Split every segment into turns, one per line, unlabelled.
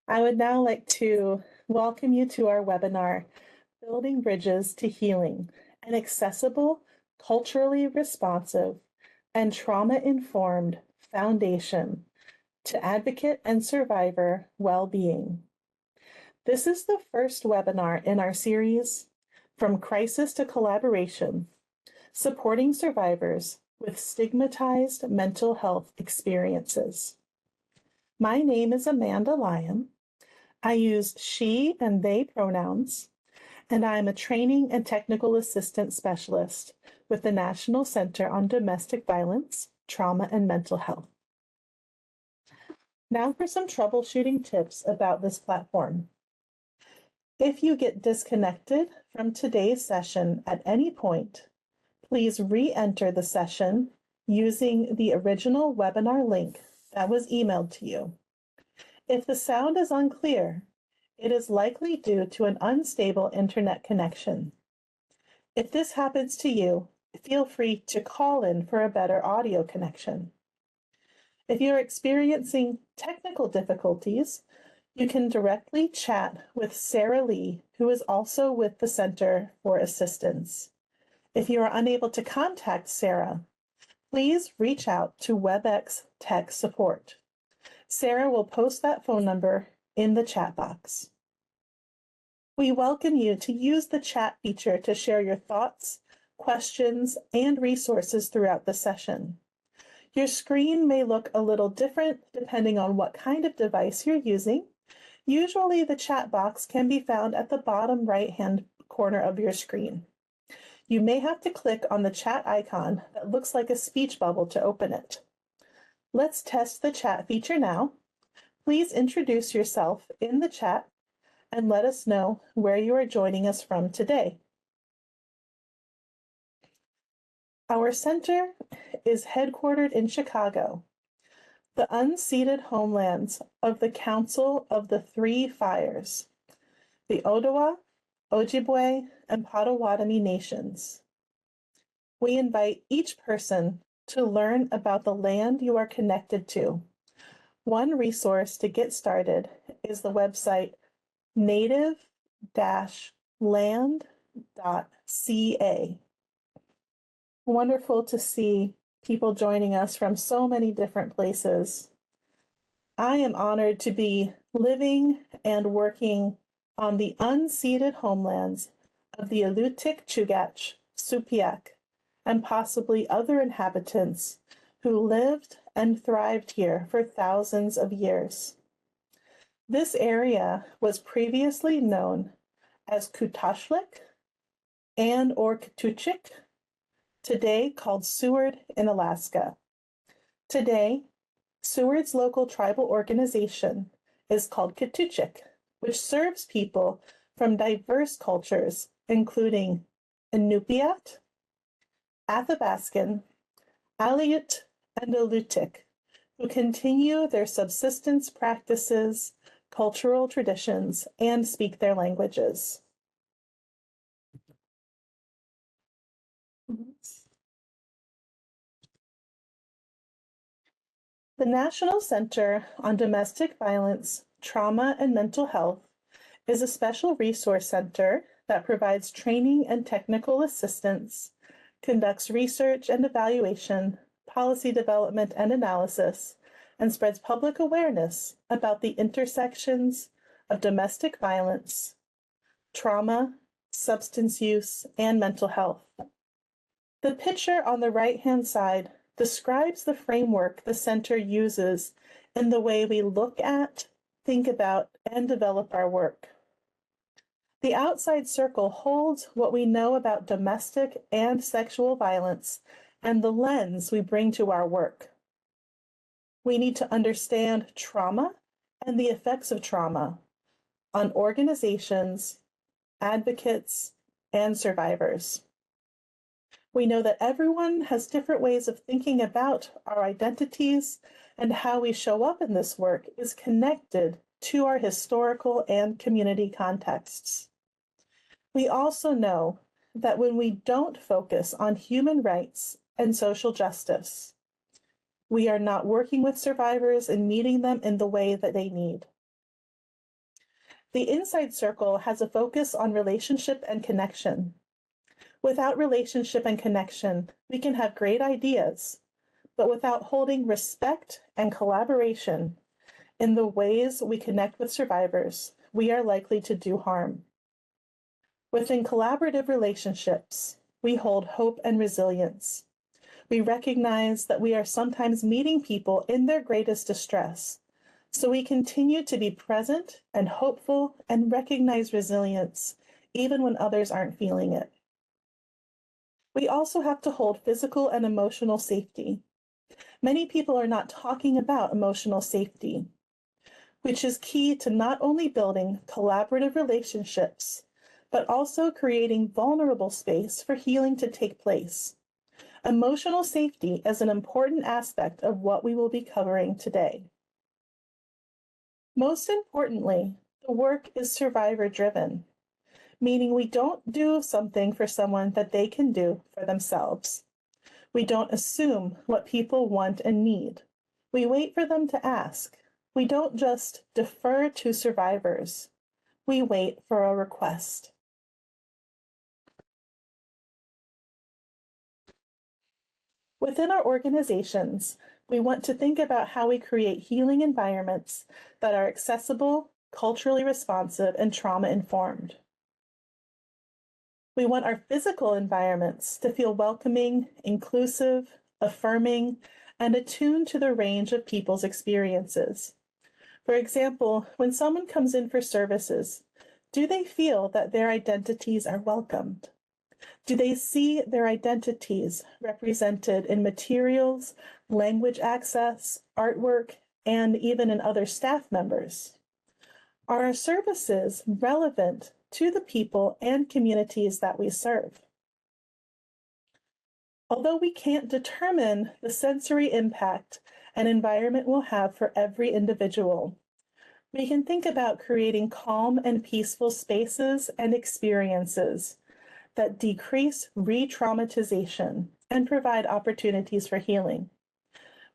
I would now like to welcome you to our webinar, Building Bridges to Healing, an accessible, culturally responsive, and trauma-informed foundation to advocate and survivor well-being. This is the first webinar in our series, From Crisis to Collaboration, Supporting Survivors with Stigmatized Mental Health Experiences. My name is Amanda Lyon. I use she and they pronouns, and I am a training and technical assistant specialist with the National Center on Domestic Violence, Trauma, and Mental Health. Now for some troubleshooting tips about this platform. If you get disconnected from today's session at any point, please re-enter the session using the original webinar link that was emailed to you. If the sound is unclear, it is likely due to an unstable internet connection. If this happens to you, feel free to call in for a better audio connection. If you're experiencing technical difficulties, you can directly chat with Sarah Lee, who is also with the Center for Assistance. If you are unable to contact Sarah, please reach out to WebEx Tech Support. Sarah will post that phone number in the chat box. We welcome you to use the chat feature to share your thoughts, questions, and resources throughout the session. Your screen may look a little different depending on what kind of device you're using. Usually the chat box can be found at the bottom right-hand corner of your screen. You may have to click on the chat icon that looks like a speech bubble to open it. Let's test the chat feature now. Please introduce yourself in the chat and let us know where you are joining us from today. Our center is headquartered in Chicago, the unceded homelands of the Council of the Three Fires, the Ottawa, Ojibwe, and Potawatomi nations. We invite each person to learn about the land you are connected to. One resource to get started is the website native-land.ca. Wonderful to see people joining us from so many different places. I am honored to be living and working on the unceded homelands of the Alutiiq, Chugach, Supiaq, and possibly other inhabitants who lived and thrived here for thousands of years. This area was previously known as Kutashlik and or Katuchik, today called Seward in Alaska. Today, Seward's local tribal organization is called Katuchik, which serves people from diverse cultures, including Inupiat, Athabaskan, Aleut, and Alutiiq, who continue their subsistence practices, cultural traditions, and speak their languages. The National Center on Domestic Violence, Trauma, and Mental Health is a special resource center that provides training and technical assistance, conducts research and evaluation, policy development and analysis, and spreads public awareness about the intersections of domestic violence, trauma, substance use, and mental health. The picture on the right-hand side describes the framework the center uses in the way we look at, think about, and develop our work. The outside circle holds what we know about domestic and sexual violence and the lens we bring to our work. We need to understand trauma and the effects of trauma on organizations, advocates, and survivors. We know that everyone has different ways of thinking about our identities, and how we show up in this work is connected to our historical and community contexts. We also know that when we don't focus on human rights and social justice, we are not working with survivors and meeting them in the way that they need. The inside circle has a focus on relationship and connection. Without relationship and connection, we can have great ideas, but without holding respect and collaboration in the ways we connect with survivors, we are likely to do harm. Within collaborative relationships, we hold hope and resilience. We recognize that we are sometimes meeting people in their greatest distress, so we continue to be present and hopeful and recognize resilience, even when others aren't feeling it. We also have to hold physical and emotional safety. Many people are not talking about emotional safety, which is key to not only building collaborative relationships, but also creating vulnerable space for healing to take place. Emotional safety is an important aspect of what we will be covering today. Most importantly, the work is survivor-driven, meaning we don't do something for someone that they can do for themselves. We don't assume what people want and need. We wait for them to ask. We don't just defer to survivors. We wait for a request. Within our organizations, we want to think about how we create healing environments that are accessible, culturally responsive, and trauma-informed. We want our physical environments to feel welcoming, inclusive, affirming, and attuned to the range of people's experiences. For example, when someone comes in for services, do they feel that their identities are welcomed? Do they see their identities represented in materials, language access, artwork, and even in other staff members? Are our services relevant to the people and communities that we serve? Although we can't determine the sensory impact an environment will have for every individual, we can think about creating calm and peaceful spaces and experiences that decrease re-traumatization and provide opportunities for healing.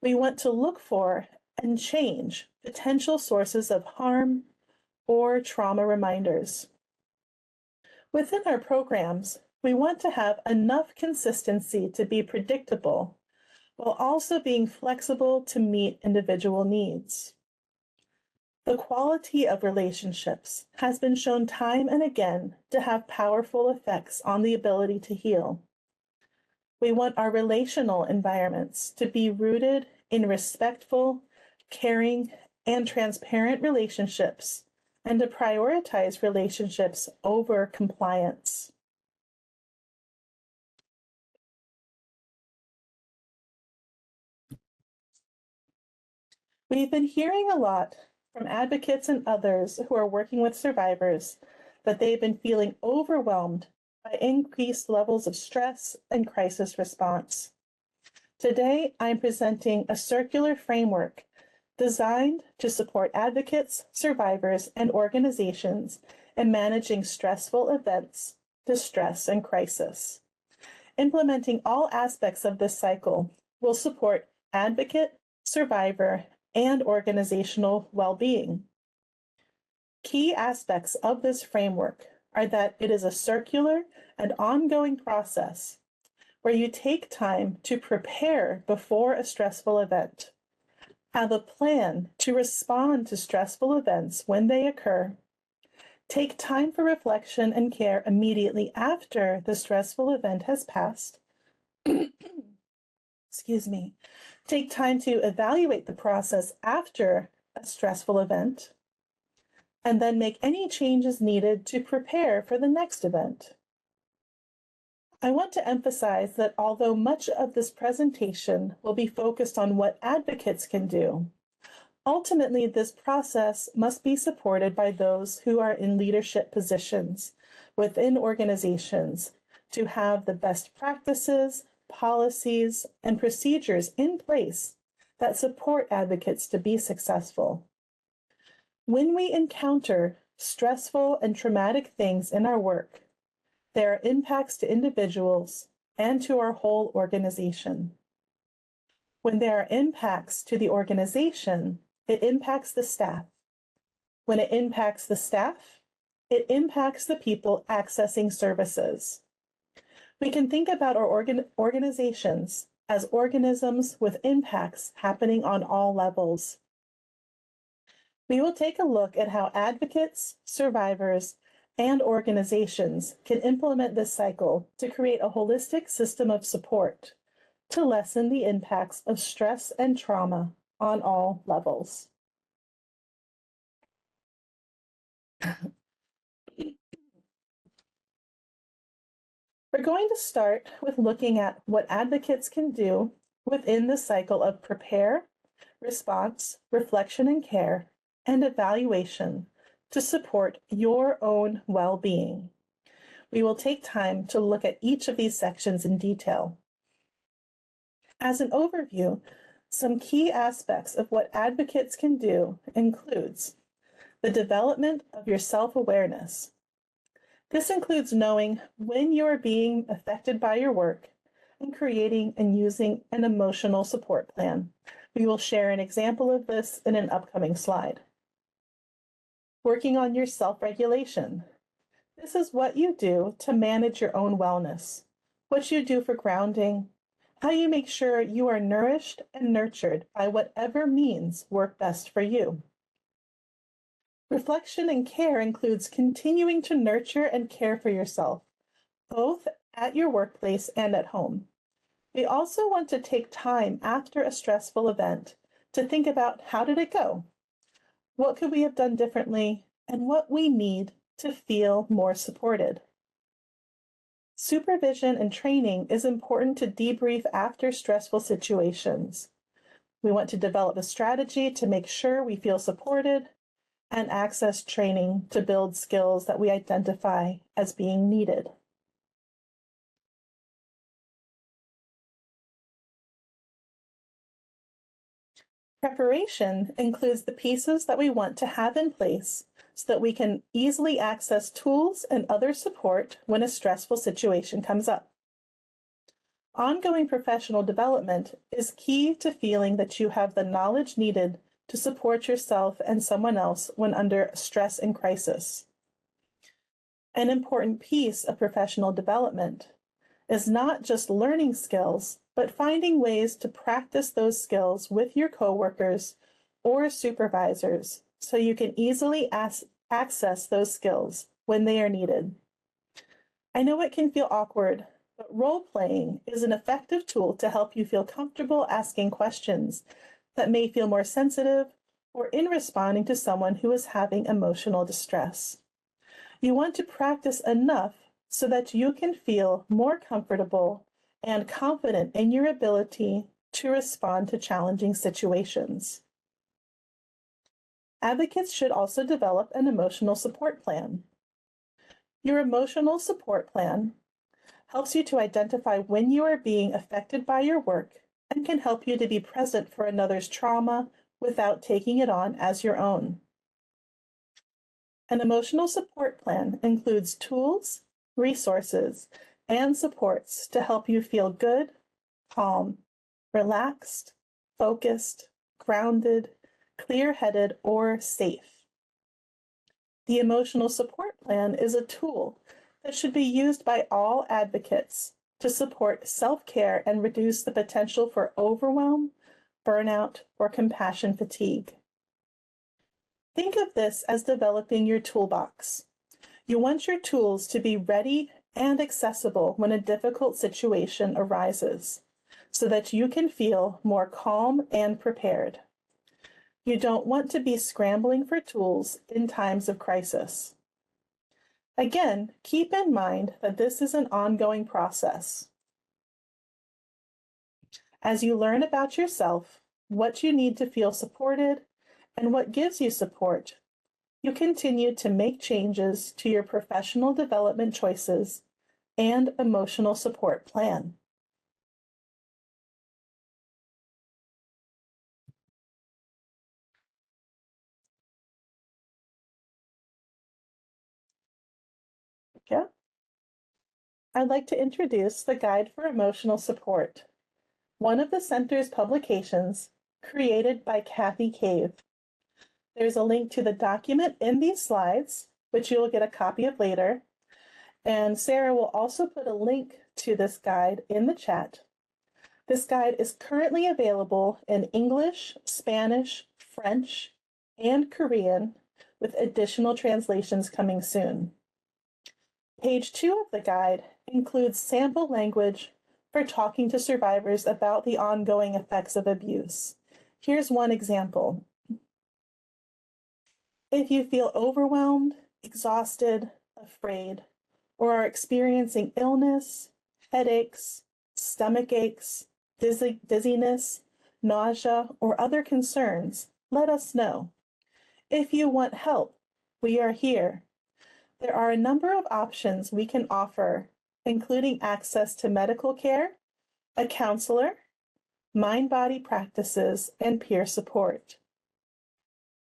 We want to look for and change potential sources of harm or trauma reminders. Within our programs, we want to have enough consistency to be predictable, while also being flexible to meet individual needs. The quality of relationships has been shown time and again to have powerful effects on the ability to heal. We want our relational environments to be rooted in respectful, caring, and transparent relationships, and to prioritize relationships over compliance. We've been hearing a lot from advocates and others who are working with survivors that they've been feeling overwhelmed by increased levels of stress and crisis response. Today, I'm presenting a circular framework designed to support advocates, survivors, and organizations in managing stressful events, distress, and crisis. Implementing all aspects of this cycle will support advocate, survivor, and organizational well-being. Key aspects of this framework are that it is a circular and ongoing process where you take time to prepare before a stressful event, have a plan to respond to stressful events when they occur, take time for reflection and care immediately after the stressful event has passed, excuse me, take time to evaluate the process after a stressful event, and then make any changes needed to prepare for the next event. I want to emphasize that although much of this presentation will be focused on what advocates can do, ultimately this process must be supported by those who are in leadership positions within organizations to have the best practices, policies, and procedures in place that support advocates to be successful. When we encounter stressful and traumatic things in our work, there are impacts to individuals and to our whole organization. When there are impacts to the organization, it impacts the staff. When it impacts the staff, it impacts the people accessing services. We can think about our organizations as organisms with impacts happening on all levels. We will take a look at how advocates, survivors, and organizations can implement this cycle to create a holistic system of support to lessen the impacts of stress and trauma on all levels. We're going to start with looking at what advocates can do within the cycle of prepare, response, reflection and care, and evaluation to support your own well-being. We will take time to look at each of these sections in detail. As an overview, some key aspects of what advocates can do includes the development of your self-awareness. This includes knowing when you are being affected by your work and creating and using an emotional support plan. We will share an example of this in an upcoming slide. Working on your self-regulation. This is what you do to manage your own wellness, what you do for grounding, how you make sure you are nourished and nurtured by whatever means work best for you. Reflection and care includes continuing to nurture and care for yourself, both at your workplace and at home. We also want to take time after a stressful event to think about how did it go? What could we have done differently? And what we need to feel more supported. Supervision and training is important to debrief after stressful situations. We want to develop a strategy to make sure we feel supported and access training to build skills that we identify as being needed. Preparation includes the pieces that we want to have in place so that we can easily access tools and other support when a stressful situation comes up. Ongoing professional development is key to feeling that you have the knowledge needed to support yourself and someone else when under stress and crisis. An important piece of professional development is not just learning skills, but finding ways to practice those skills with your coworkers or supervisors so you can easily access those skills when they are needed. I know it can feel awkward, but role-playing is an effective tool to help you feel comfortable asking questions that may feel more sensitive or in responding to someone who is having emotional distress. You want to practice enough so that you can feel more comfortable and confident in your ability to respond to challenging situations. Advocates should also develop an emotional support plan. Your emotional support plan helps you to identify when you are being affected by your work and can help you to be present for another's trauma without taking it on as your own. An emotional support plan includes tools, resources, and supports to help you feel good, calm, relaxed, focused, grounded, clear-headed, or safe. The emotional support plan is a tool that should be used by all advocates to support self-care and reduce the potential for overwhelm, burnout, or compassion fatigue. Think of this as developing your toolbox. You want your tools to be ready and accessible when a difficult situation arises, so that you can feel more calm and prepared. You don't want to be scrambling for tools in times of crisis. Again, keep in mind that this is an ongoing process. As you learn about yourself, what you need to feel supported, and what gives you support, you continue to make changes to your professional development choices and emotional support plan. Yeah. I'd like to introduce the Guide for Emotional Support, one of the Center's publications created by Kathy Cave. There's a link to the document in these slides, which you'll get a copy of later. And Sarah will also put a link to this guide in the chat. This guide is currently available in English, Spanish, French, and Korean, with additional translations coming soon. Page 2 of the guide includes sample language for talking to survivors about the ongoing effects of abuse. Here's one example. If you feel overwhelmed, exhausted, afraid, or are experiencing illness, headaches, stomach aches, dizziness, nausea, or other concerns, let us know. If you want help, we are here. There are a number of options we can offer, including access to medical care, a counselor, mind-body practices, and peer support.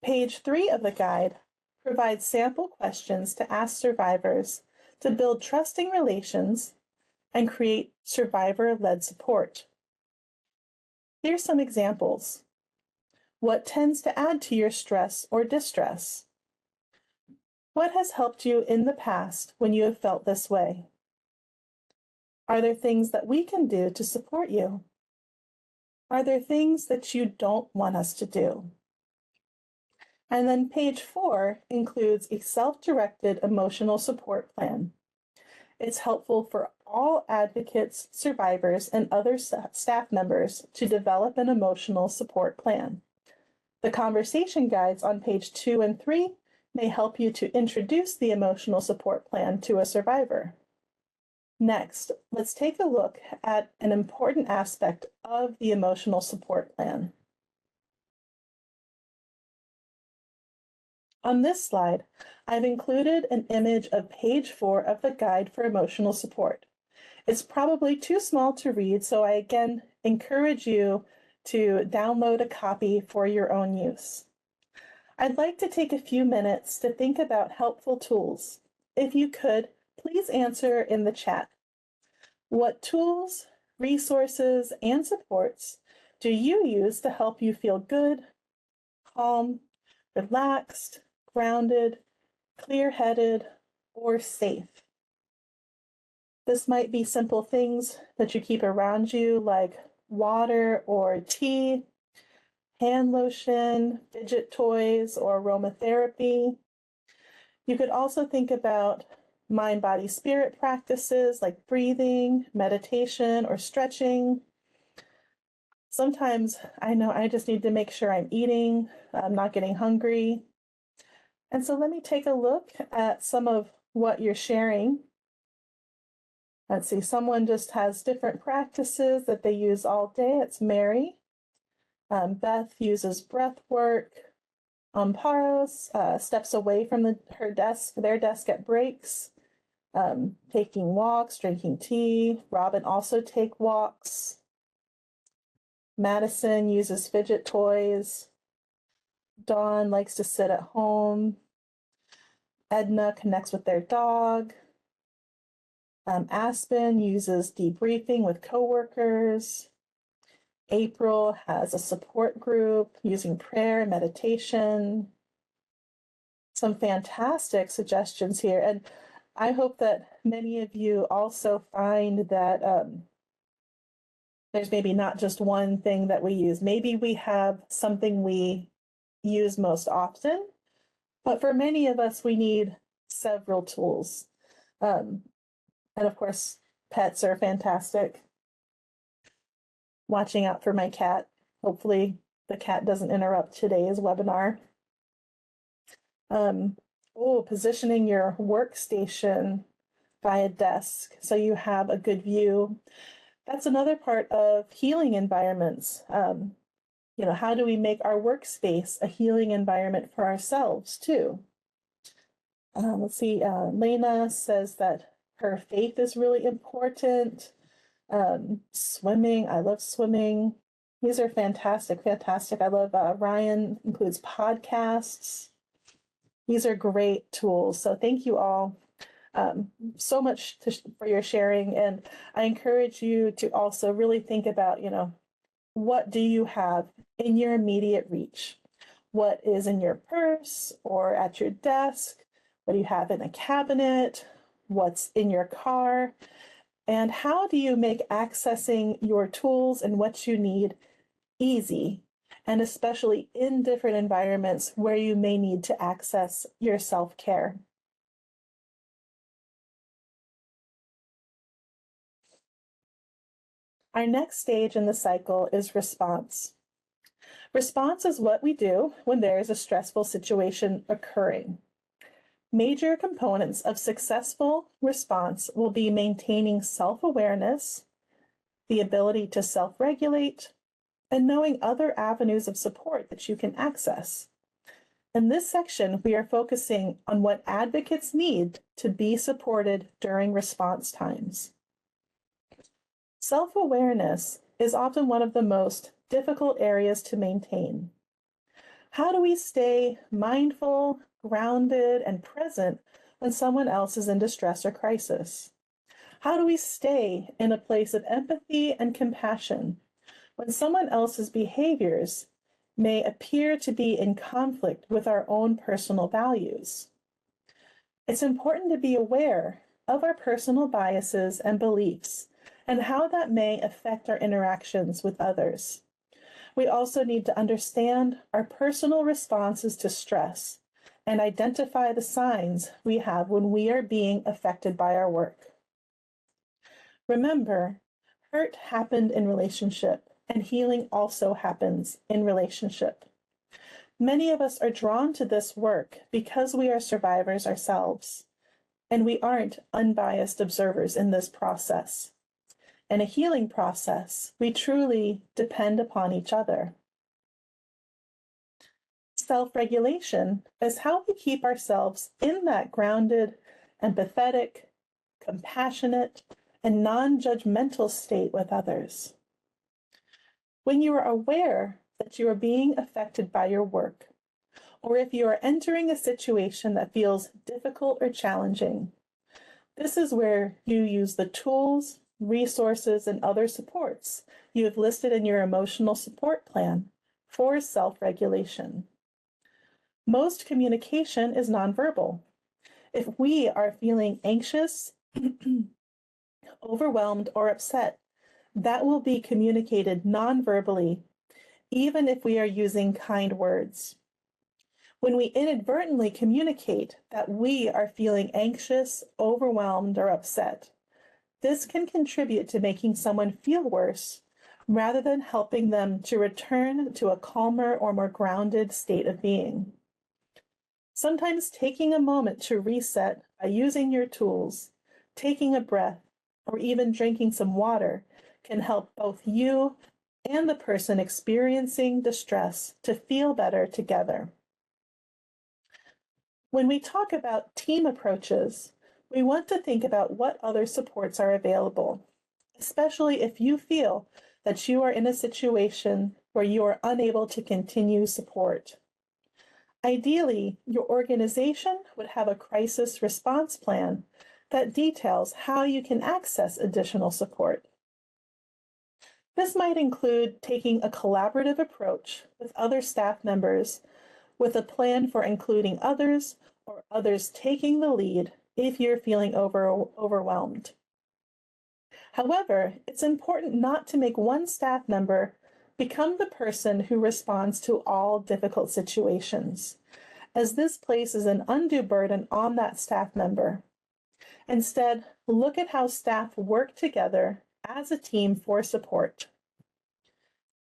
Page 3 of the guide provides sample questions to ask survivors to build trusting relations and create survivor-led support. Here's some examples. What tends to add to your stress or distress? What has helped you in the past when you have felt this way? Are there things that we can do to support you? Are there things that you don't want us to do? And then page 4 includes a self-directed emotional support plan. It's helpful for all advocates, survivors, and other staff members to develop an emotional support plan. The conversation guides on page 2 and 3 may help you to introduce the emotional support plan to a survivor. Next, let's take a look at an important aspect of the emotional support plan. On this slide, I've included an image of page 4 of the guide for emotional support. It's probably too small to read, so I again encourage you to download a copy for your own use. I'd like to take a few minutes to think about helpful tools. If you could, please answer in the chat. What tools, resources, and supports do you use to help you feel good, calm, relaxed, grounded, clear-headed, or safe? This might be simple things that you keep around you, like water or tea, hand lotion, fidget toys, or aromatherapy. You could also think about mind, body, spirit practices like breathing, meditation, or stretching. Sometimes I know I just need to make sure I'm eating, I'm not getting hungry. And so let me take a look at some of what you're sharing. Let's see, someone just has different practices that they use all day. It's Mary. Beth uses breath work. Amparos steps away from their desk at breaks, taking walks, drinking tea. Robin also take walks. Madison uses fidget toys. Dawn likes to sit at home. Edna connects with their dog. Aspen uses debriefing with coworkers. April has a support group using prayer and meditation. Some fantastic suggestions here. And I hope that many of you also find that there's maybe not just one thing that we use. Maybe we have something we use most often, but for many of us, we need several tools. And of course, pets are fantastic. Watching out for my cat. Hopefully the cat doesn't interrupt today's webinar. Positioning your workstation by a desk so you have a good view. That's another part of healing environments. How do we make our workspace a healing environment for ourselves too? Let's see, Lena says that her faith is really important. Swimming, I love swimming. These are fantastic. I love Ryan includes podcasts. These are great tools. So thank you all so much for your sharing. And I encourage you to also really think about, what do you have in your immediate reach? what is in your purse or at your desk, what do you have in a cabinet, what's in your car, and how do you make accessing your tools and what you need easy, and especially in different environments where you may need to access your self-care. Our next stage in the cycle is response. Response is what we do when there is a stressful situation occurring. Major components of successful response will be maintaining self-awareness, the ability to self-regulate, and knowing other avenues of support that you can access. In this section, we are focusing on what advocates need to be supported during response times. Self-awareness is often one of the most difficult areas to maintain. How do we stay mindful, grounded, and present when someone else is in distress or crisis? How do we stay in a place of empathy and compassion when someone else's behaviors may appear to be in conflict with our own personal values? It's important to be aware of our personal biases and beliefs and how that may affect our interactions with others. We also need to understand our personal responses to stress and identify the signs we have when we are being affected by our work. Remember, hurt happened in relationship, and healing also happens in relationship. Many of us are drawn to this work because we are survivors ourselves, and we aren't unbiased observers in this process. In a healing process, we truly depend upon each other. Self-regulation is how we keep ourselves in that grounded, empathetic, compassionate, and non-judgmental state with others. When you are aware that you are being affected by your work, or if you are entering a situation that feels difficult or challenging, this is where you use the tools, resources, and other supports you have listed in your emotional support plan for self-regulation. Most communication is nonverbal. If we are feeling anxious, overwhelmed, or upset, that will be communicated nonverbally, even if we are using kind words. When we inadvertently communicate that we are feeling anxious, overwhelmed, or upset, this can contribute to making someone feel worse rather than helping them to return to a calmer or more grounded state of being. Sometimes taking a moment to reset by using your tools, taking a breath, or even drinking some water can help both you and the person experiencing distress to feel better together. When we talk about team approaches, we want to think about what other supports are available, especially if you feel that you are in a situation where you are unable to continue support. Ideally, your organization would have a crisis response plan that details how you can access additional support. This might include taking a collaborative approach with other staff members with a plan for including others or others taking the lead if you're feeling overwhelmed. However, it's important not to make one staff member become the person who responds to all difficult situations, as this places an undue burden on that staff member. Instead, look at how staff work together as a team for support.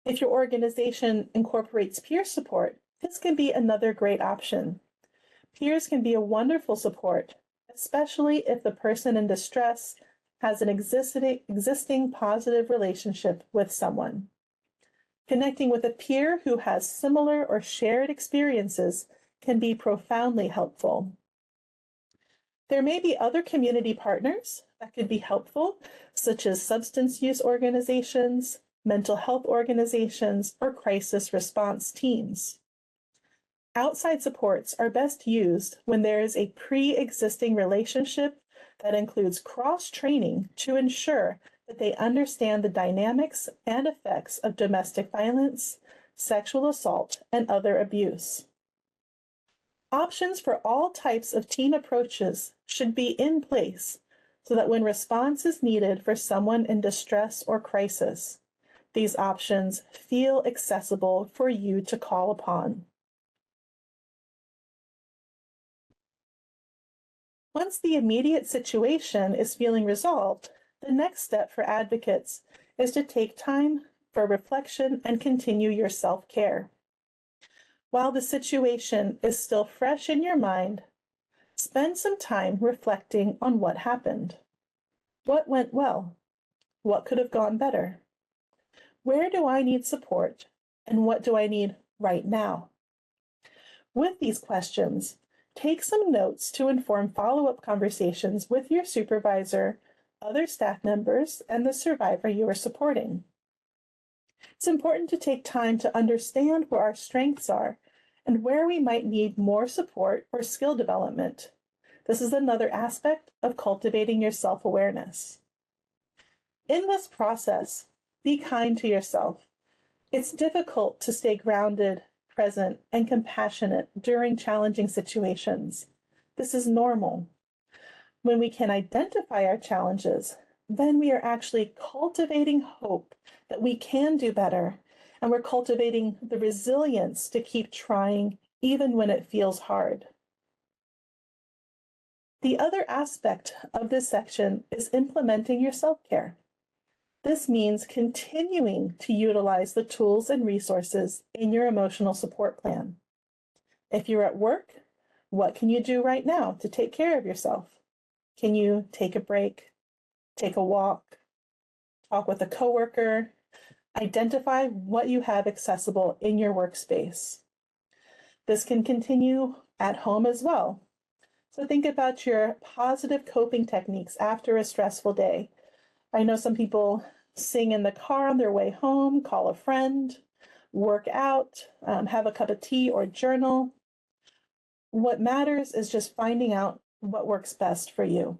If your organization incorporates peer support, this can be another great option. Peers can be a wonderful support, especially if the person in distress has an existing positive relationship with someone. Connecting with a peer who has similar or shared experiences can be profoundly helpful. There may be other community partners that could be helpful, such as substance use organizations, mental health organizations, or crisis response teams. Outside supports are best used when there is a pre-existing relationship that includes cross-training to ensure that they understand the dynamics and effects of domestic violence, sexual assault, and other abuse. Options for all types of teen approaches should be in place so that when response is needed for someone in distress or crisis, these options feel accessible for you to call upon. Once the immediate situation is feeling resolved, the next step for advocates is to take time for reflection and continue your self-care. While the situation is still fresh in your mind, spend some time reflecting on what happened. What went well? What could have gone better? Where do I need support? And what do I need right now? With these questions, take some notes to inform follow-up conversations with your supervisor, other staff members, and the survivor you are supporting. It's important to take time to understand where our strengths are and where we might need more support or skill development. This is another aspect of cultivating your self-awareness. In this process, be kind to yourself. It's difficult to stay grounded, present, and compassionate during challenging situations. This is normal. When we can identify our challenges, then we are actually cultivating hope that we can do better, and we're cultivating the resilience to keep trying even when it feels hard. The other aspect of this section is implementing your self-care. This means continuing to utilize the tools and resources in your emotional support plan. If you're at work, what can you do right now to take care of yourself? Can you take a break, take a walk, talk with a coworker? Identify what you have accessible in your workspace. This can continue at home as well. So think about your positive coping techniques after a stressful day. I know some people sing in the car on their way home, call a friend, work out, have a cup of tea or journal. What matters is just finding out what works best for you.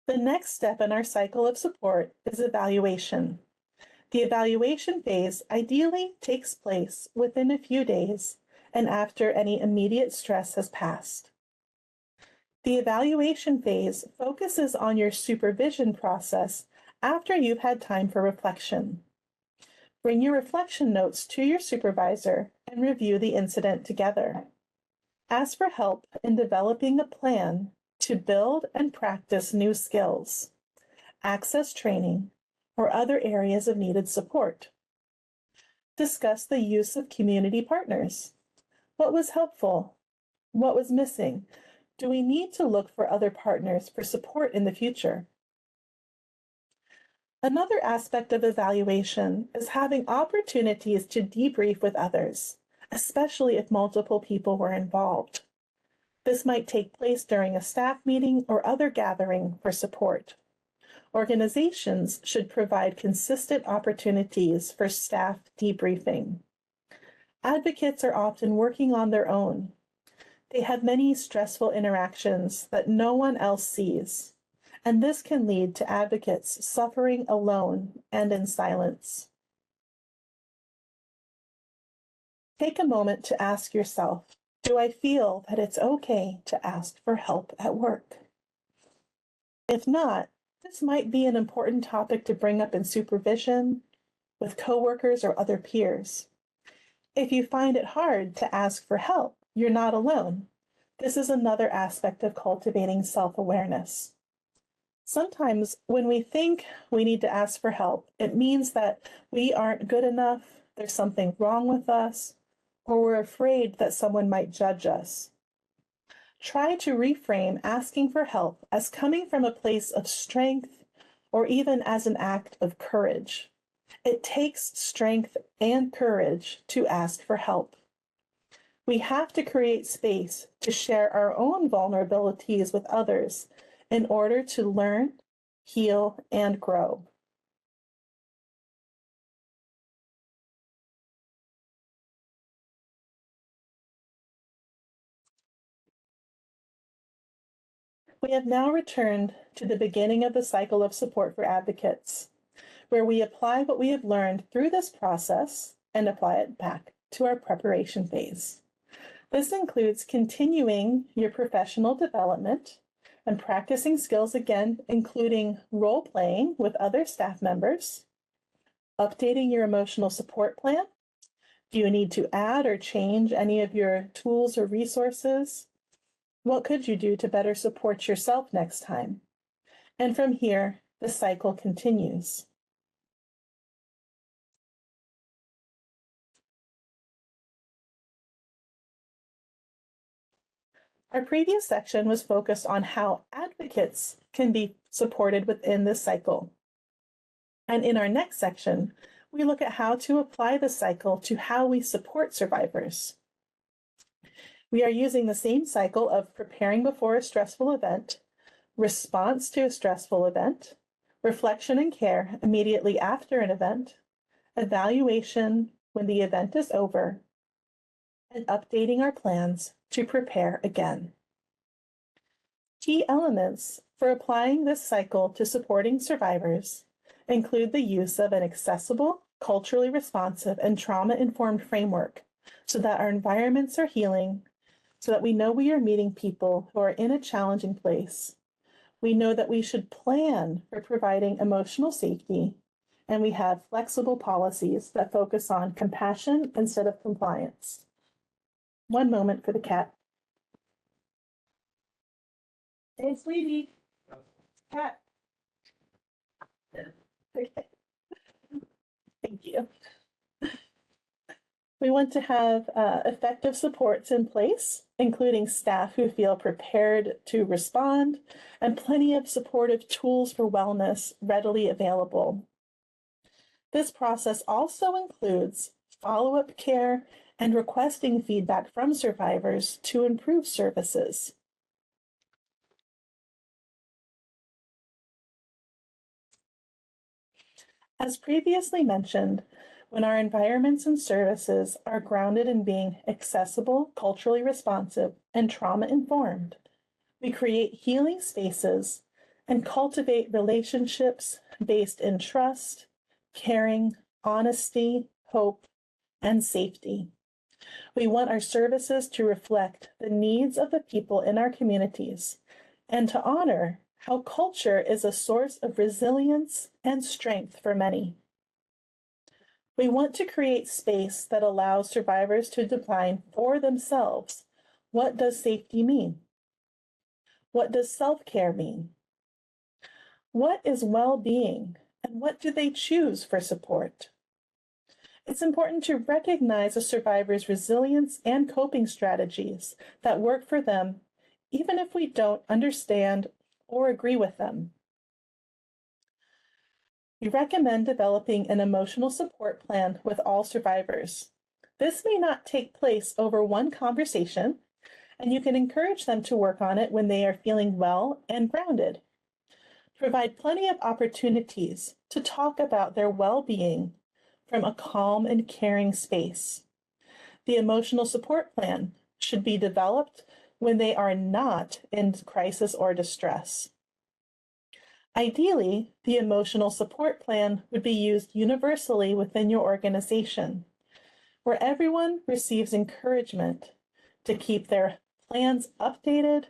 The next step in our cycle of support is evaluation. The evaluation phase ideally takes place within a few days and after any immediate stress has passed. The evaluation phase focuses on your supervision process after you've had time for reflection. Bring your reflection notes to your supervisor and review the incident together. Ask for help in developing a plan to build and practice new skills, access training, or other areas of needed support. Discuss the use of community partners. What was helpful? What was missing? Do we need to look for other partners for support in the future? Another aspect of evaluation is having opportunities to debrief with others, especially if multiple people were involved. This might take place during a staff meeting or other gathering for support. Organizations should provide consistent opportunities for staff debriefing. Advocates are often working on their own. They have many stressful interactions that no one else sees, and this can lead to advocates suffering alone and in silence. Take a moment to ask yourself, do I feel that it's okay to ask for help at work? If not, this might be an important topic to bring up in supervision, with coworkers or other peers. If you find it hard to ask for help, you're not alone. This is another aspect of cultivating self-awareness. Sometimes when we think we need to ask for help, it means that we aren't good enough, there's something wrong with us, or we're afraid that someone might judge us. Try to reframe asking for help as coming from a place of strength or even as an act of courage. It takes strength and courage to ask for help. We have to create space to share our own vulnerabilities with others in order to learn, heal, and grow. We have now returned to the beginning of the cycle of support for advocates, where we apply what we have learned through this process and apply it back to our preparation phase. This includes continuing your professional development and practicing skills again, including role playing with other staff members, updating your emotional support plan. Do you need to add or change any of your tools or resources? What could you do to better support yourself next time? And from here, the cycle continues. Our previous section was focused on how advocates can be supported within this cycle. And in our next section, we look at how to apply the cycle to how we support survivors. We are using the same cycle of preparing before a stressful event, response to a stressful event, reflection and care immediately after an event, evaluation when the event is over, and updating our plans to prepare again. Key elements for applying this cycle to supporting survivors include the use of an accessible, culturally responsive, and trauma-informed framework so that our environments are healing, so that we know we are meeting people who are in a challenging place. We know that we should plan for providing emotional safety, and we have flexible policies that focus on compassion instead of compliance. One moment for the cat. Hey, sweetie. Cat. Okay. Thank you. We want to have effective supports in place, including staff who feel prepared to respond, and plenty of supportive tools for wellness readily available. This process also includes follow-up care and requesting feedback from survivors to improve services. As previously mentioned, when our environments and services are grounded in being accessible, culturally responsive, and trauma-informed, we create healing spaces and cultivate relationships based in trust, caring, honesty, hope, and safety. We want our services to reflect the needs of the people in our communities and to honor how culture is a source of resilience and strength for many. We want to create space that allows survivors to define for themselves, what does safety mean? What does self-care mean? What is well-being, and what do they choose for support? It's important to recognize a survivor's resilience and coping strategies that work for them, even if we don't understand or agree with them. We recommend developing an emotional support plan with all survivors. This may not take place over one conversation, and you can encourage them to work on it when they are feeling well and grounded. Provide plenty of opportunities to talk about their well-being from a calm and caring space. The emotional support plan should be developed when they are not in crisis or distress. Ideally, the emotional support plan would be used universally within your organization, where everyone receives encouragement to keep their plans updated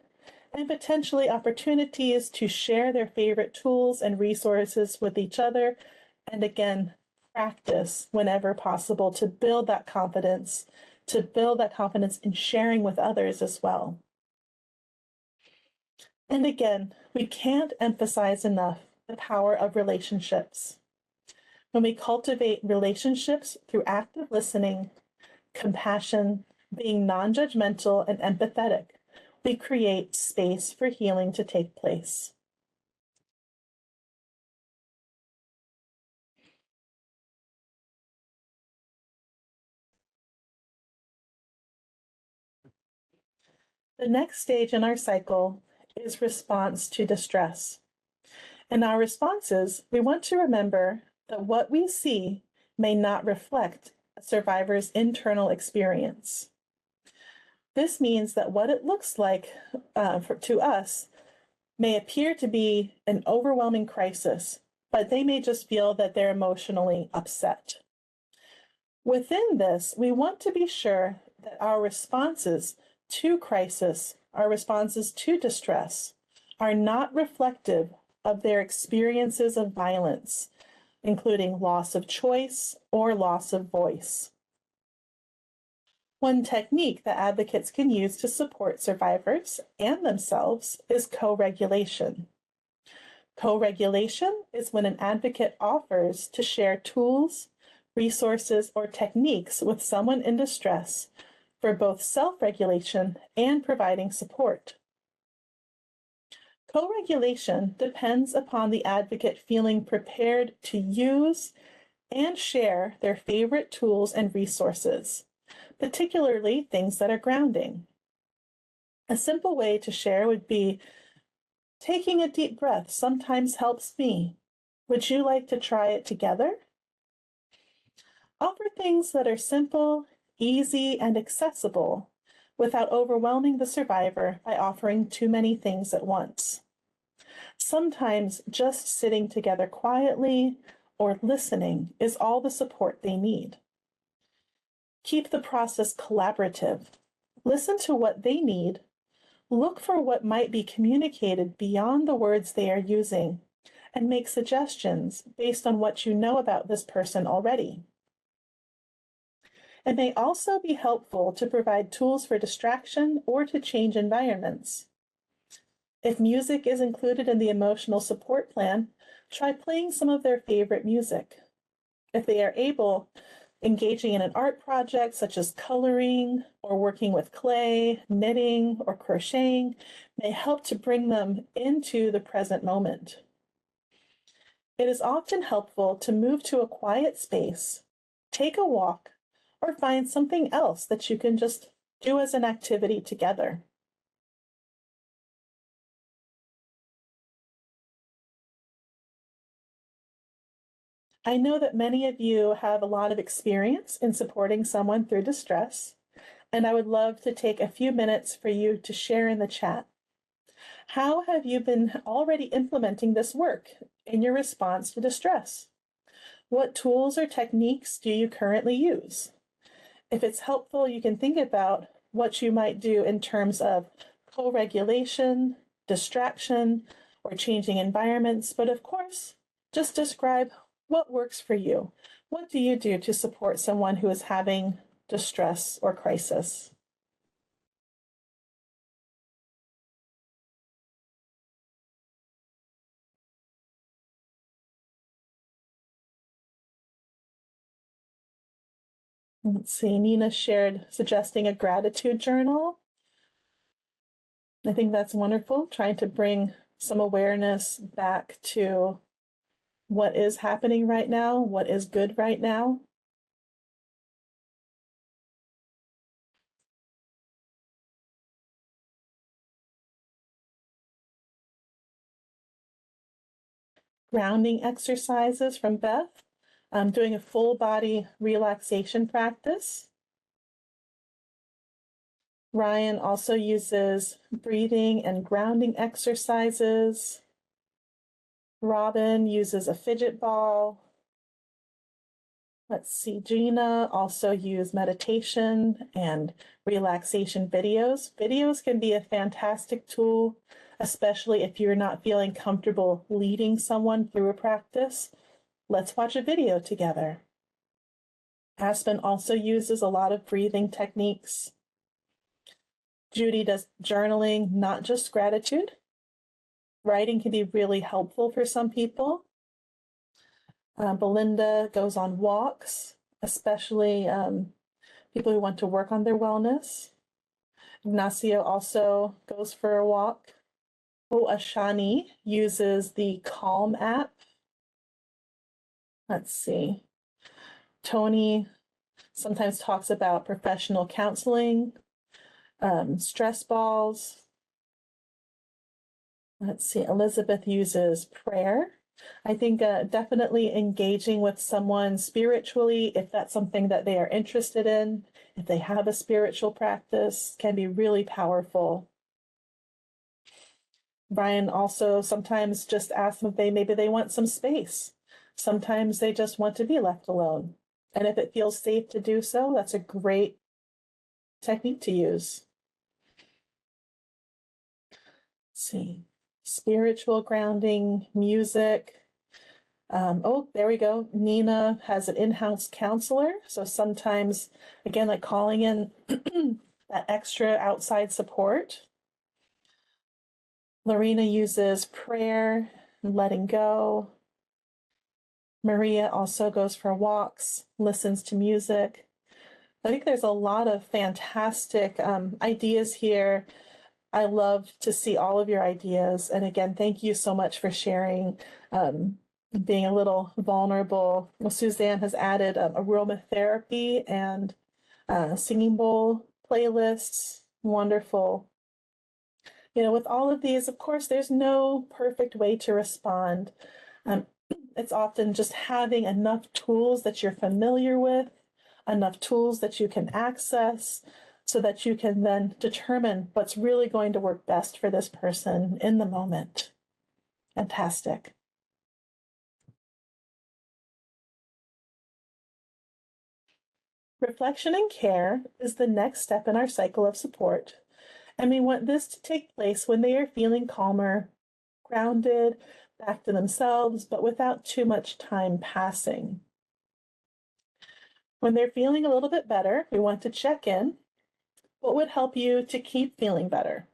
and potentially opportunities to share their favorite tools and resources with each other, and again, practice whenever possible to build that confidence in sharing with others as well. And again, we can't emphasize enough the power of relationships. When we cultivate relationships through active listening, compassion, being non-judgmental and empathetic, we create space for healing to take place. The next stage in our cycle is response to distress. In our responses, we want to remember that what we see may not reflect a survivor's internal experience. This means that what it looks like to us may appear to be an overwhelming crisis, but they may just feel that they're emotionally upset. Within this, we want to be sure that our responses to crisis, our responses to distress, are not reflective of their experiences of violence, including loss of choice or loss of voice. One technique that advocates can use to support survivors and themselves is co-regulation. Co-regulation is when an advocate offers to share tools, resources, or techniques with someone in distress for both self-regulation and providing support. Co-regulation depends upon the advocate feeling prepared to use and share their favorite tools and resources, particularly things that are grounding. A simple way to share would be, taking a deep breath sometimes helps me. Would you like to try it together? Offer things that are simple, easy, and accessible without overwhelming the survivor by offering too many things at once. Sometimes just sitting together quietly or listening is all the support they need. Keep the process collaborative. Listen to what they need. Look for what might be communicated beyond the words they are using, and make suggestions based on what you know about this person already. It may also be helpful to provide tools for distraction or to change environments. If music is included in the emotional support plan, try playing some of their favorite music. If they are able, engaging in an art project such as coloring or working with clay, knitting, or crocheting may help to bring them into the present moment. It is often helpful to move to a quiet space, take a walk, or find something else that you can just do as an activity together. I know that many of you have a lot of experience in supporting someone through distress, and I would love to take a few minutes for you to share in the chat. How have you been already implementing this work in your response to distress? What tools or techniques do you currently use? If it's helpful, you can think about what you might do in terms of co-regulation, distraction, or changing environments, but of course, just describe what works for you. What do you do to support someone who is having distress or crisis? Let's see, Nina shared suggesting a gratitude journal. I think that's wonderful, trying to bring some awareness back to what is happening right now, what is good right now. Grounding exercises from Beth, doing a full body relaxation practice. Ryan also uses breathing and grounding exercises. Robin uses a fidget ball. Let's see, Gina also used meditation and relaxation videos. Videos can be a fantastic tool, especially if you're not feeling comfortable leading someone through a practice. Let's watch a video together. Aspen also uses a lot of breathing techniques. Judy does journaling, not just gratitude. Writing can be really helpful for some people. Belinda goes on walks, especially people who want to work on their wellness. Ignacio also goes for a walk. Oh, Ashani uses the Calm app. Let's see. Tony sometimes talks about professional counseling, stress balls. Let's see, Elizabeth uses prayer. I think definitely engaging with someone spiritually, if that's something that they are interested in, if they have a spiritual practice, can be really powerful. Brian also sometimes just asks them if maybe they want some space. Sometimes they just want to be left alone. And if it feels safe to do so, that's a great technique to use. Let's see, spiritual grounding, music. Oh, there we go. Nina has an in-house counselor. So sometimes, again, like calling in that extra outside support. Lorena uses prayer, letting go. Maria also goes for walks, listens to music. I think there's a lot of fantastic ideas here. I love to see all of your ideas. And again, thank you so much for sharing, being a little vulnerable. Well, Suzanne has added aromatherapy and singing bowl playlists. Wonderful. You know, with all of these, of course, there's no perfect way to respond. Um, it's often just having enough tools that you're familiar with, enough tools that you can access, so that you can then determine what's really going to work best for this person in the moment. Fantastic. Reflection and care is the next step in our cycle of support, and we want this to take place when they are feeling calmer, grounded, back to themselves, but without too much time passing. When they're feeling a little bit better, we want to check in. What would help you to keep feeling better?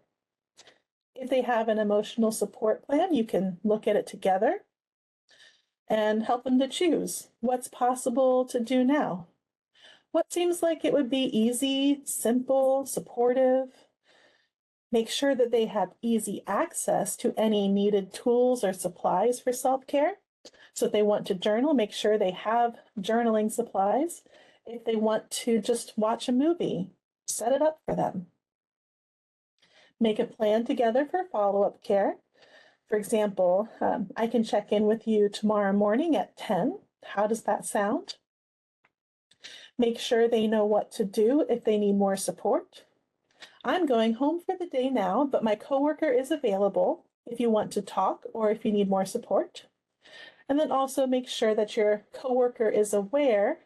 If they have an emotional support plan, you can look at it together and help them to choose what's possible to do now. What seems like it would be easy, simple, supportive. Make sure that they have easy access to any needed tools or supplies for self-care. So if they want to journal, make sure they have journaling supplies. If they want to just watch a movie, set it up for them. Make a plan together for follow-up care. For example, I can check in with you tomorrow morning at 10. How does that sound? Make sure they know what to do if they need more support. I'm going home for the day now, but my coworker is available if you want to talk or if you need more support. And then also make sure that your coworker is aware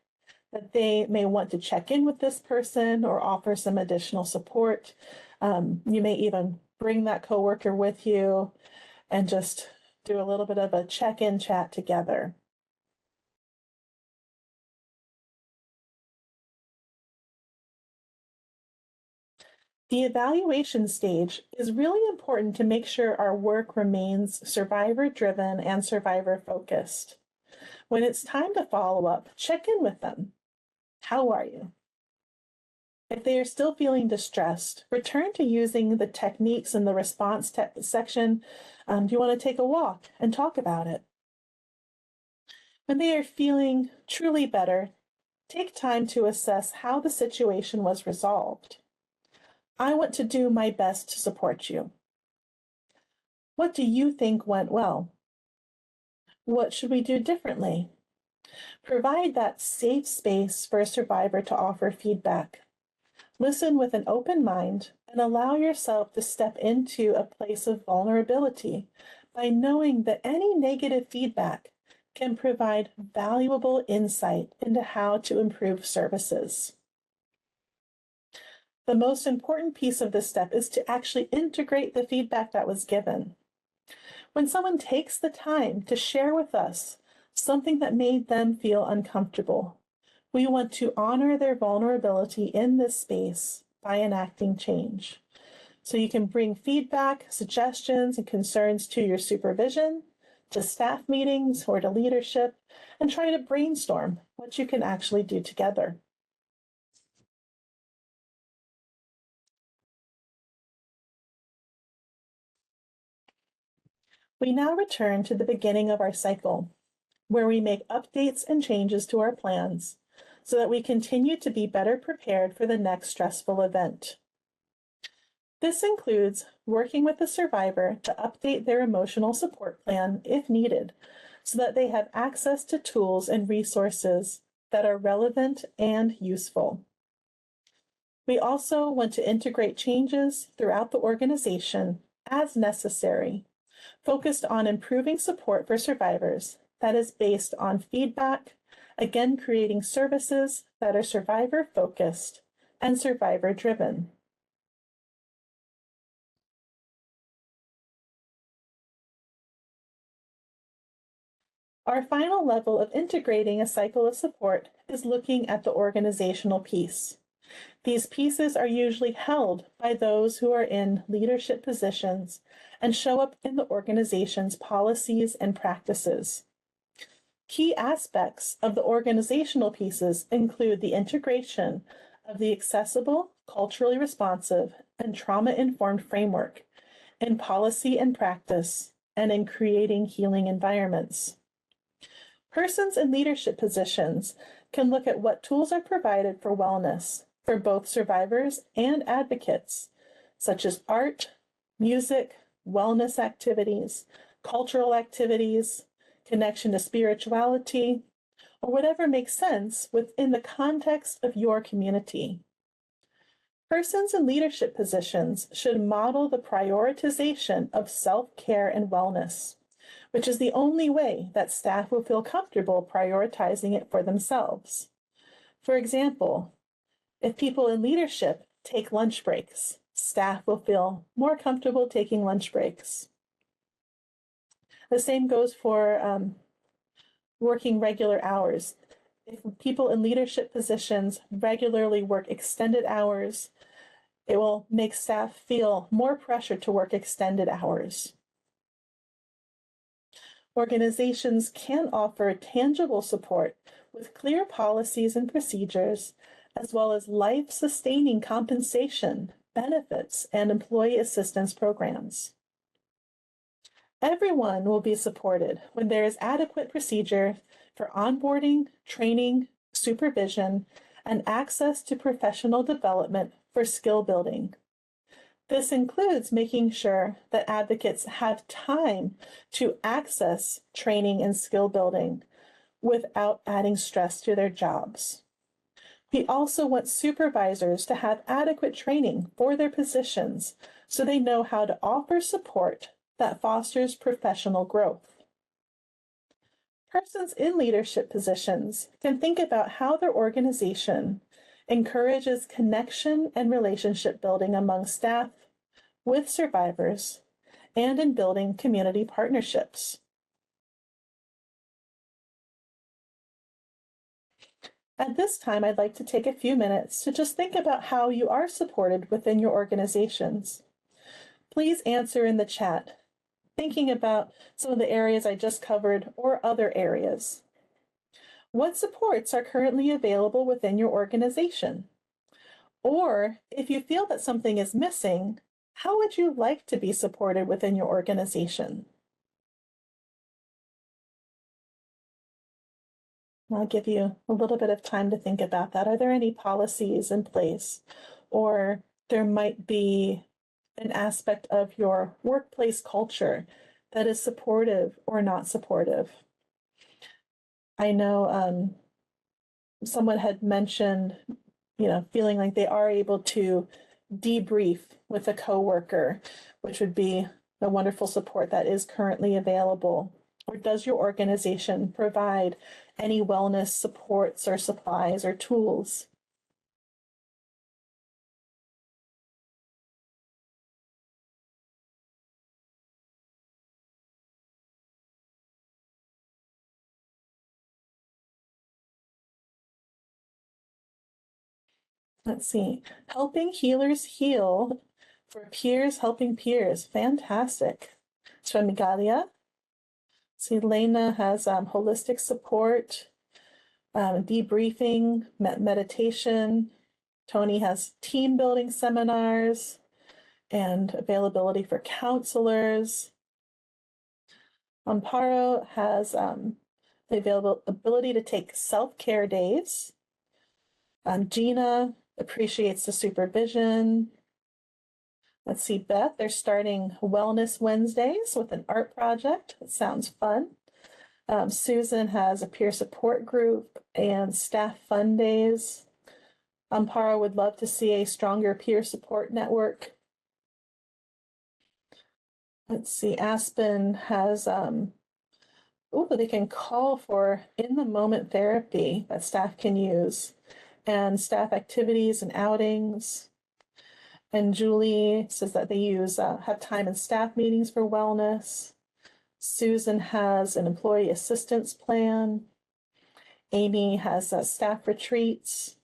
that they may want to check in with this person or offer some additional support. You may even bring that coworker with you and just do a little bit of a check-in chat together. The evaluation stage is really important to make sure our work remains survivor-driven and survivor-focused. When it's time to follow up, check in with them. How are you? If they are still feeling distressed, return to using the techniques in the response section. Do you want to take a walk and talk about it? When they are feeling truly better, take time to assess how the situation was resolved. I want to do my best to support you. What do you think went well? What should we do differently? Provide that safe space for a survivor to offer feedback. Listen with an open mind and allow yourself to step into a place of vulnerability by knowing that any negative feedback can provide valuable insight into how to improve services. The most important piece of this step is to actually integrate the feedback that was given. When someone takes the time to share with us something that made them feel uncomfortable, we want to honor their vulnerability in this space by enacting change. So you can bring feedback, suggestions, and concerns to your supervision, to staff meetings, or to leadership, and try to brainstorm what you can actually do together. We now return to the beginning of our cycle, where we make updates and changes to our plans so that we continue to be better prepared for the next stressful event. This includes working with the survivor to update their emotional support plan if needed, so that they have access to tools and resources that are relevant and useful. We also want to integrate changes throughout the organization as necessary, focused on improving support for survivors that is based on feedback, again creating services that are survivor-focused and survivor-driven. Our final level of integrating a cycle of support is looking at the organizational piece. These pieces are usually held by those who are in leadership positions and show up in the organization's policies and practices. Key aspects of the organizational pieces include the integration of the accessible, culturally responsive, and trauma-informed framework in policy and practice, and in creating healing environments. Persons in leadership positions can look at what tools are provided for wellness for both survivors and advocates, such as art, music, wellness activities, cultural activities, connection to spirituality, or whatever makes sense within the context of your community. Persons in leadership positions should model the prioritization of self-care and wellness, which is the only way that staff will feel comfortable prioritizing it for themselves. For example, if people in leadership take lunch breaks, staff will feel more comfortable taking lunch breaks. The same goes for working regular hours. If people in leadership positions regularly work extended hours, it will make staff feel more pressure to work extended hours. Organizations can offer tangible support with clear policies and procedures, as well as life-sustaining compensation, benefits, and employee assistance programs. Everyone will be supported when there is adequate procedure for onboarding, training, supervision, and access to professional development for skill building. This includes making sure that advocates have time to access training and skill building without adding stress to their jobs. We also want supervisors to have adequate training for their positions so they know how to offer support that fosters professional growth. Persons in leadership positions can think about how their organization encourages connection and relationship building among staff, with survivors, and in building community partnerships. At this time, I'd like to take a few minutes to just think about how you are supported within your organizations. Please answer in the chat, thinking about some of the areas I just covered or other areas. What supports are currently available within your organization? Or if you feel that something is missing, how would you like to be supported within your organization? I'll give you a little bit of time to think about that. Are there any policies in place? Or there might be an aspect of your workplace culture that is supportive or not supportive. I know someone had mentioned, feeling like they are able to debrief with a coworker, which would be a wonderful support that is currently available. Or does your organization provide any wellness supports or supplies or tools? Let's see. Helping healers heal for peers helping peers. Fantastic. Swamigalia. See, Lena has holistic support, debriefing, meditation. Tony has team building seminars and availability for counselors. Amparo has the ability to take self-care days. Gina appreciates the supervision. Let's see, Beth, they're starting Wellness Wednesdays with an art project. It sounds fun. Susan has a peer support group and staff fun days. Amparo would love to see a stronger peer support network. let's see, Aspen has, they can call for in-the-moment therapy that staff can use, and staff activities and outings. And Julie says that they have time and staff meetings for wellness. Susan has an employee assistance plan. Amy has staff retreats.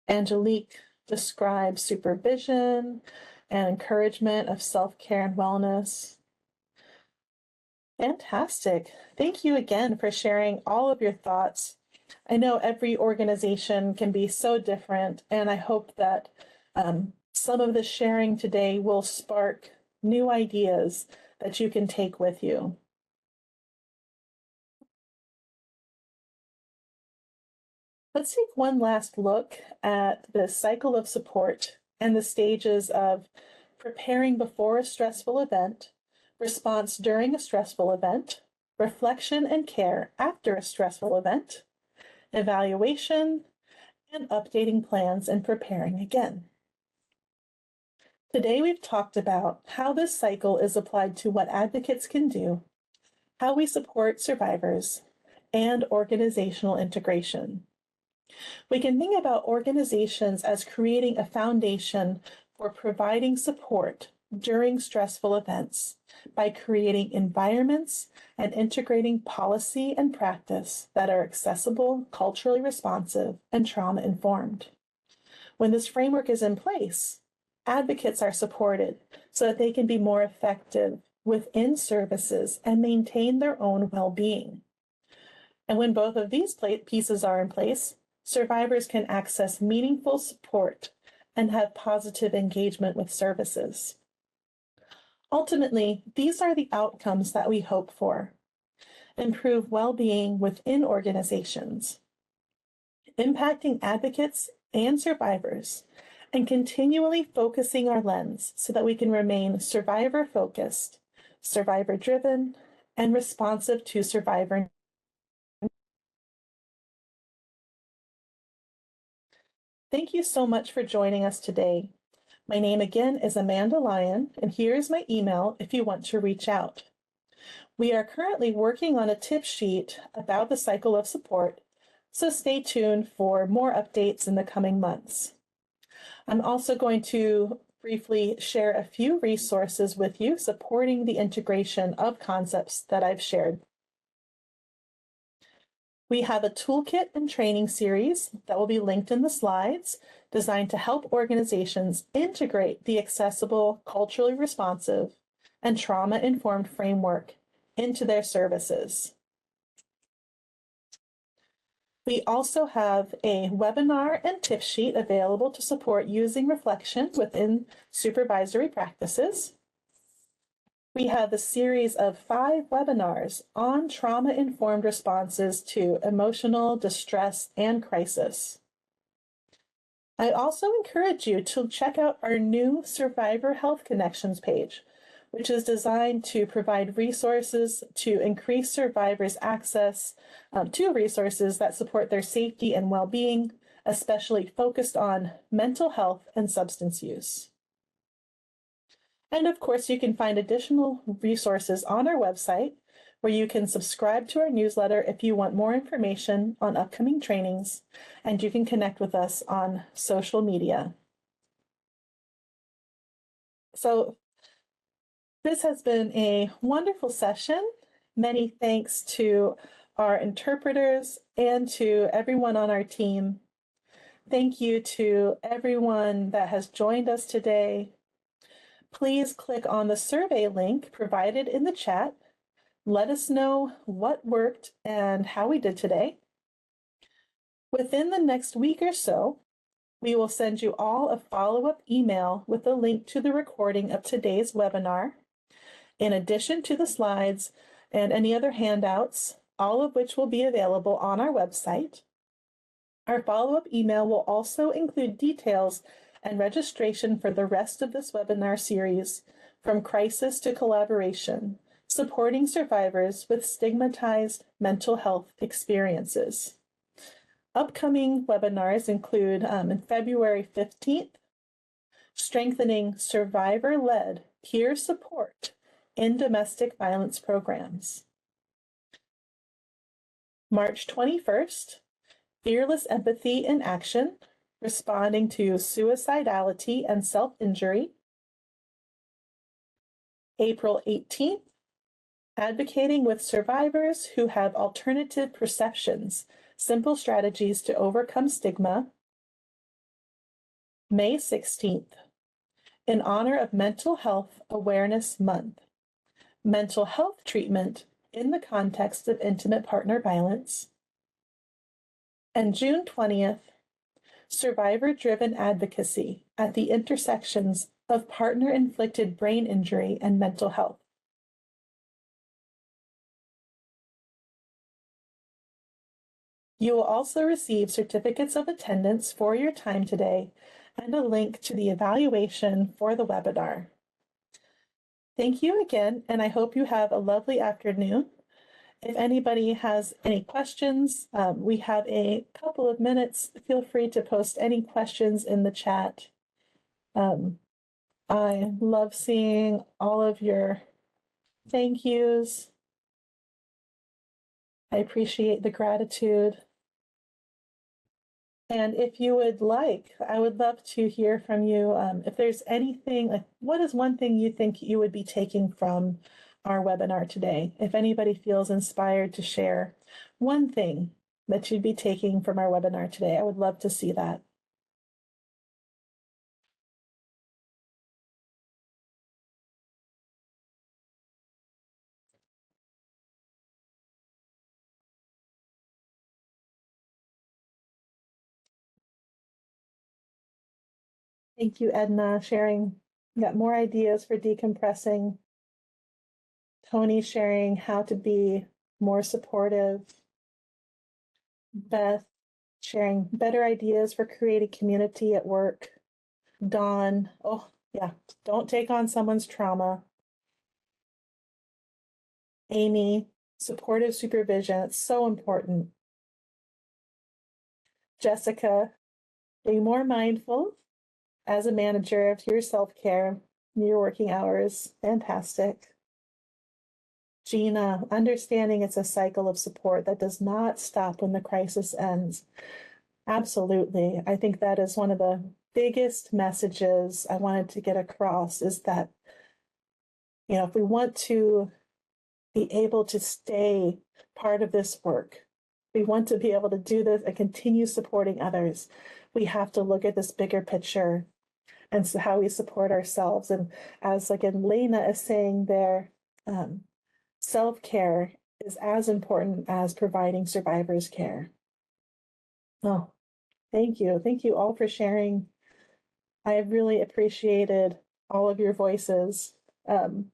Angelique describes supervision and encouragement of self-care and wellness. Fantastic. Thank you again for sharing all of your thoughts. I know every organization can be so different, and I hope that some of the sharing today will spark new ideas that you can take with you. Let's take one last look at the cycle of support and the stages of preparing before a stressful event, response during a stressful event, reflection and care after a stressful event, evaluation, and updating plans and preparing again. Today we've talked about how this cycle is applied to what advocates can do, how we support survivors, and organizational integration. We can think about organizations as creating a foundation for providing support during stressful events by creating environments and integrating policy and practice that are accessible, culturally responsive, and trauma-informed. When this framework is in place, advocates are supported so that they can be more effective within services and maintain their own well-being. And when both of these pieces are in place, survivors can access meaningful support and have positive engagement with services. Ultimately, these are the outcomes that we hope for. Improve well-being within organizations, impacting advocates and survivors, and continually focusing our lens so that we can remain survivor-focused, survivor-driven, and responsive to survivor. Thank you so much for joining us today. My name again is Amanda Lyon, and here is my email if you want to reach out. We are currently working on a tip sheet about the cycle of support, so stay tuned for more updates in the coming months. I'm also going to briefly share a few resources with you supporting the integration of concepts that I've shared. We have a toolkit and training series that will be linked in the slides, designed to help organizations integrate the accessible, culturally responsive, and trauma-informed framework into their services. We also have a webinar and tip sheet available to support using reflection within supervisory practices. We have a series of 5 webinars on trauma-informed responses to emotional distress and crisis. I also encourage you to check out our new Survivor Health Connections page, which is designed to provide resources to increase survivors' access to resources that support their safety and well-being, especially focused on mental health and substance use. And of course, you can find additional resources on our website where you can subscribe to our newsletter if you want more information on upcoming trainings, and you can connect with us on social media. So this has been a wonderful session. Many thanks to our interpreters and to everyone on our team. Thank you to everyone that has joined us today. Please click on the survey link provided in the chat. Let us know what worked and how we did today. Within the next week or so, we will send you all a follow-up email with a link to the recording of today's webinar, in addition to the slides and any other handouts, all of which will be available on our website. Our follow-up email will also include details and registration for the rest of this webinar series, From Crisis to Collaboration, Supporting Survivors with Stigmatized Mental Health Experiences. Upcoming webinars include in February 15th, strengthening survivor-led peer support in domestic violence programs. March 21st, fearless empathy in action, responding to suicidality and self-injury. April 18th, advocating with survivors who have alternative perceptions, simple strategies to overcome stigma. May 16th, in honor of Mental Health Awareness Month, mental health treatment in the context of intimate partner violence. And June 20th, survivor-driven advocacy at the intersections of partner-inflicted brain injury and mental health. You will also receive certificates of attendance for your time today and a link to the evaluation for the webinar. Thank you again, and I hope you have a lovely afternoon. If anybody has any questions, we have a couple of minutes. Feel free to post any questions in the chat. I love seeing all of your thank yous. I appreciate the gratitude. And if you would like, I would love to hear from you. If there's anything, like what is one thing you think you would be taking from our webinar today? If anybody feels inspired to share one thing that you'd be taking from our webinar today, I would love to see that. Thank you, Edna, sharing. Got more ideas for decompressing. Tony sharing how to be more supportive. Beth sharing better ideas for creating community at work. Dawn, oh yeah, don't take on someone's trauma. Amy, supportive supervision, it's so important. Jessica, being more mindful as a manager of your self-care, your working hours, fantastic. Gina, understanding it's a cycle of support that does not stop when the crisis ends. Absolutely. I think that is one of the biggest messages I wanted to get across is that, if we want to be able to stay part of this work, we want to be able to do this and continue supporting others, we have to look at this bigger picture and so how we support ourselves. And as again, Lena is saying there, self-care is as important as providing survivors care. Oh, thank you. Thank you all for sharing. I have really appreciated all of your voices. And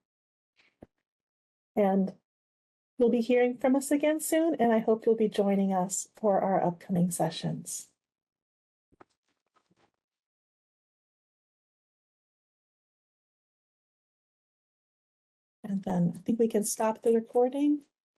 you'll be hearing from us again soon, and I hope you'll be joining us for our upcoming sessions. And then I think we can stop the recording.